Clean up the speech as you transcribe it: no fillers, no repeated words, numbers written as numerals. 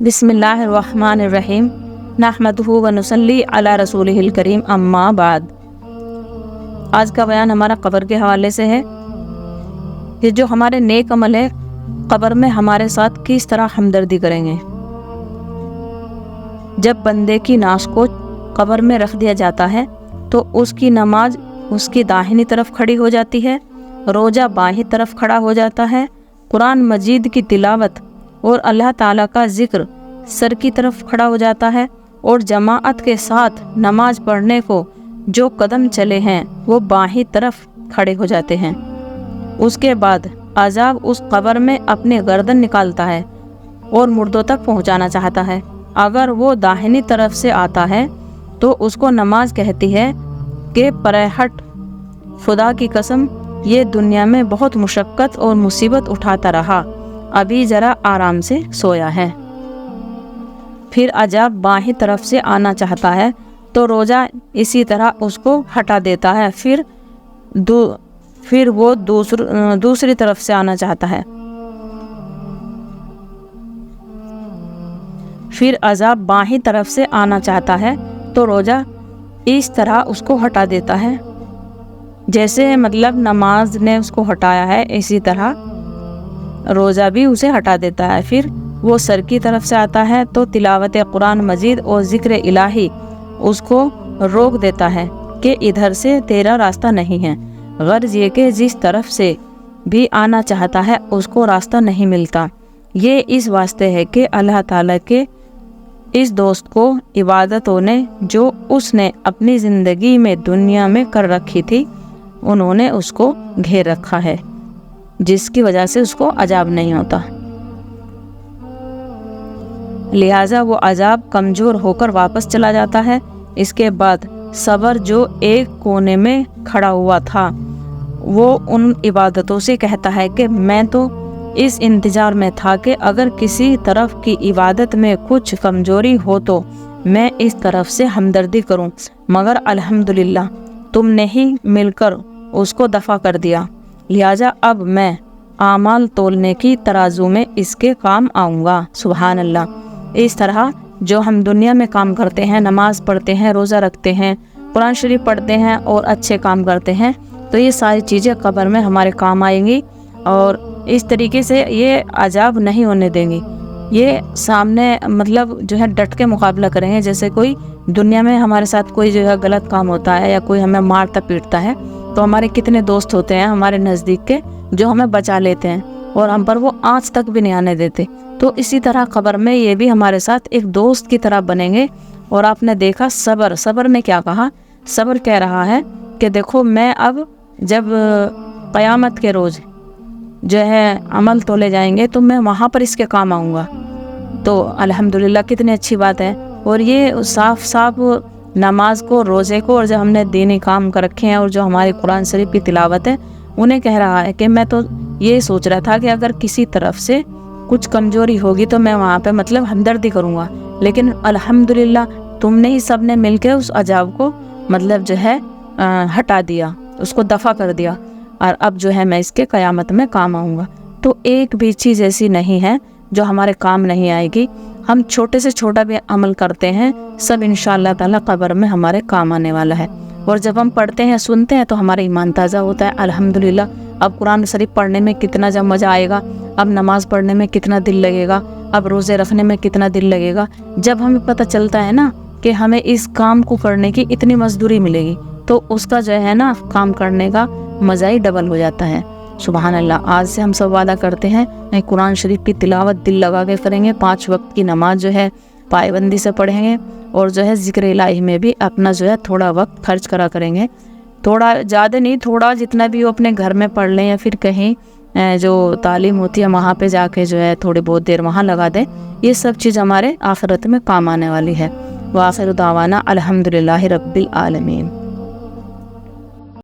بسم اللہ الرحمن الرحیم نحمدہ و نصلی علی رسولہ الکریم اما بعد۔ آج کا بیان ہمارا قبر کے حوالے سے ہے کہ جو ہمارے نیک عمل ہے قبر میں ہمارے ساتھ کس طرح ہمدردی کریں گے۔ جب بندے کی ناش کو قبر میں رکھ دیا جاتا ہے تو اس کی نماز اس کی داہنی طرف کھڑی ہو جاتی ہے، روزہ بائیں طرف کھڑا ہو جاتا ہے، قرآن مجید کی تلاوت اور اللہ تعالیٰ کا ذکر سر کی طرف کھڑا ہو جاتا ہے، اور جماعت کے ساتھ نماز پڑھنے کو جو قدم چلے ہیں وہ بائیں طرف کھڑے ہو جاتے ہیں۔ اس کے بعد عذاب اس قبر میں اپنی گردن نکالتا ہے اور مردوں تک پہنچانا چاہتا ہے۔ اگر وہ داہنی طرف سے آتا ہے تو اس کو نماز کہتی ہے کہ پرہٹ، خدا کی قسم یہ دنیا میں بہت مشقت اور مصیبت اٹھاتا رہا، ابھی ذرا آرام سے سویا ہے۔ پھر عذاب بائیں طرف سے آنا چاہتا ہے تو روزہ اسی طرح اس کو ہٹا دیتا ہے، پھر وہ دوسری طرف سے آنا چاہتا ہے، پھر عذاب بائیں طرف سے آنا چاہتا ہے تو روزہ اس طرح اس کو ہٹا دیتا ہے، جیسے مطلب نماز نے اس کو ہٹایا ہے اسی طرح روزہ بھی اسے ہٹا دیتا ہے۔ پھر وہ سر کی طرف سے آتا ہے تو تلاوت قرآن مجید اور ذکر الہی اس کو روک دیتا ہے کہ ادھر سے تیرا راستہ نہیں ہے، غرض یہ کہ جس طرف سے بھی آنا چاہتا ہے اس کو راستہ نہیں ملتا۔ یہ اس واسطے ہے کہ اللہ تعالیٰ کے اس دوست کو عبادتوں نے جو اس نے اپنی زندگی میں دنیا میں کر رکھی تھی انہوں نے اس کو گھیر رکھا ہے، جس کی وجہ سے اس کو عذاب نہیں ہوتا، لہٰذا وہ عذاب کمزور ہو کر واپس چلا جاتا ہے۔ اس کے بعد صبر جو ایک کونے میں کھڑا ہوا تھا وہ ان عبادتوں سے کہتا ہے کہ میں تو اس انتظار میں تھا کہ اگر کسی طرف کی عبادت میں کچھ کمزوری ہو تو میں اس طرف سے ہمدردی کروں، مگر الحمدللہ تم نے ہی مل کر اس کو دفع کر دیا، لہٰذا اب میں اعمال تولنے کی ترازو میں اس کے کام آؤں گا۔ سبحان اللہ۔ اس طرح جو ہم دنیا میں کام کرتے ہیں، نماز پڑھتے ہیں، روزہ رکھتے ہیں، قرآن شریف پڑھتے ہیں اور اچھے کام کرتے ہیں تو یہ ساری چیزیں قبر میں ہمارے کام آئیں گی، اور اس طریقے سے یہ عذاب نہیں ہونے دیں گی۔ یہ سامنے مطلب جو ہے ڈٹ کے مقابلہ کریں گے، جیسے کوئی دنیا میں ہمارے ساتھ کوئی جو ہے غلط کام ہوتا ہے یا کوئی ہمیں مارتا پیٹتا ہے تو ہمارے کتنے دوست ہوتے ہیں ہمارے نزدیک کے جو ہمیں بچا لیتے ہیں اور ہم پر وہ آنچ تک بھی نہیں آنے دیتے، تو اسی طرح قبر میں یہ بھی ہمارے ساتھ ایک دوست کی طرح بنیں گے۔ اور آپ نے دیکھا صبر نے کیا کہا؟ صبر کہہ رہا ہے کہ دیکھو میں اب جب قیامت کے روز جو ہے عمل تولے جائیں گے تو میں وہاں پر اس کے کام آؤں گا، تو الحمدللہ کتنی اچھی بات ہے۔ اور یہ صاف صاف نماز کو، روزے کو، اور جو ہم نے دینی کام کر رکھے ہیں اور جو ہماری قرآن شریف کی تلاوت ہے انہیں کہہ رہا ہے کہ میں تو یہ سوچ رہا تھا کہ اگر کسی طرف سے کچھ کمزوری ہوگی تو میں وہاں پہ مطلب ہمدردی کروں گا، لیکن الحمدللہ تم نے ہی سب نے مل کے اس عذاب کو مطلب جو ہے ہٹا دیا، اس کو دفع کر دیا، اور اب جو ہے میں اس کے قیامت میں کام آؤں گا۔ تو ایک بھی چیز ایسی نہیں ہے جو ہمارے کام نہیں آئے گی، ہم چھوٹے سے چھوٹا بھی عمل کرتے ہیں سب انشاءاللہ تعالی قبر میں ہمارے کام آنے والا ہے۔ اور جب ہم پڑھتے ہیں سنتے ہیں تو ہمارا ایمان تازہ ہوتا ہے، الحمدللہ۔ اب قرآن شریف پڑھنے میں کتنا جب مزہ آئے گا، اب نماز پڑھنے میں کتنا دل لگے گا، اب روزے رکھنے میں کتنا دل لگے گا، جب ہمیں پتہ چلتا ہے نا کہ ہمیں اس کام کو کرنے کی اتنی مزدوری ملے گی تو اس کا جو ہے نا کام کرنے کا مزہ ہی ڈبل ہو جاتا ہے۔ سبحان اللہ۔ آج سے ہم سب وعدہ کرتے ہیں قرآن شریف کی تلاوت دل لگا کے کریں گے، 5 وقت کی نماز جو ہے پابندی سے پڑھیں گے، اور جو ہے ذکر الہی میں بھی اپنا جو ہے تھوڑا وقت خرچ کریں گے، تھوڑا زیادہ نہیں، تھوڑا جتنا بھی وہ اپنے گھر میں پڑھ لیں یا پھر کہیں جو تعلیم ہوتی ہے وہاں پہ جا کے جو ہے تھوڑی بہت دیر وہاں لگا دیں، یہ سب چیز ہمارے آخرت میں کام آنے والی ہے۔ وآخر دعوانا الحمدللہ رب العالمین۔